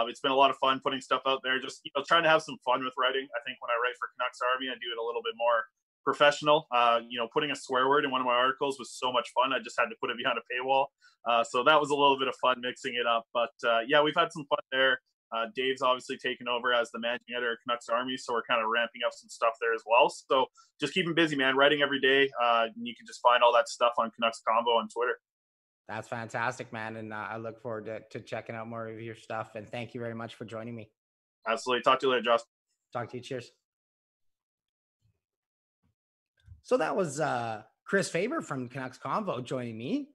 It's been a lot of fun putting stuff out there. Just trying to have some fun with writing. I think when I write for Canucks Army, I do it a little bit more professional. Putting a swear word in one of my articles was so much fun. I just had to put it behind a paywall. So that was a little bit of fun mixing it up. But we've had some fun there. Dave's obviously taken over as the managing editor of Canucks Army, so we're kind of ramping up some stuff there as well. So just keep him busy, man. Writing every day. And you can just find all that stuff on Canucks Convo on Twitter. That's fantastic, man. And I look forward to checking out more of your stuff. And thank you very much for joining me. Absolutely. Talk to you later, Josh. Talk to you. Cheers. So that was Chris Faber from Canucks Convo joining me,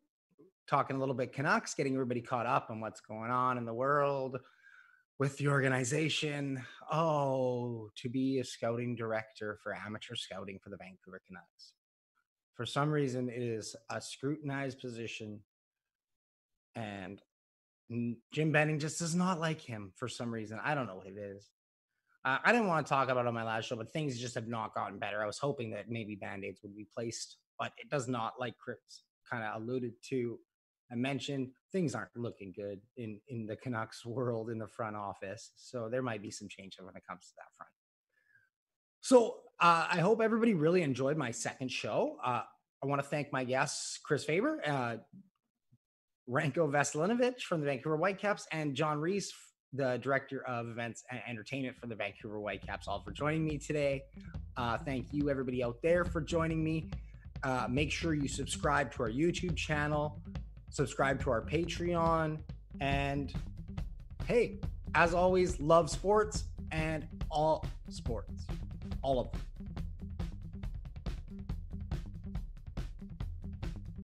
talking a little bit Canucks, getting everybody caught up on what's going on in the world with the organization. Oh, to be a scouting director for amateur scouting for the Vancouver Canucks. For some reason, it is a scrutinized position, and Jim Benning just does not like him for some reason. I don't know what it is. I didn't want to talk about it on my last show, but things just have not gotten better. I was hoping that maybe Band-Aids would be placed, but it does not, like Chris kind of alluded to. I mentioned things aren't looking good in the Canucks world in the front office. So there might be some change when it comes to that front. So I hope everybody really enjoyed my second show. I want to thank my guests, Chris Faber, Ranko Veselinovic from the Vancouver Whitecaps, and Jon Rees, the Director of Events and Entertainment for the Vancouver Whitecaps, all for joining me today. Thank you, everybody out there, for joining me. Make sure you subscribe to our YouTube channel, subscribe to our Patreon, and hey, as always, love sports and all sports, all of them.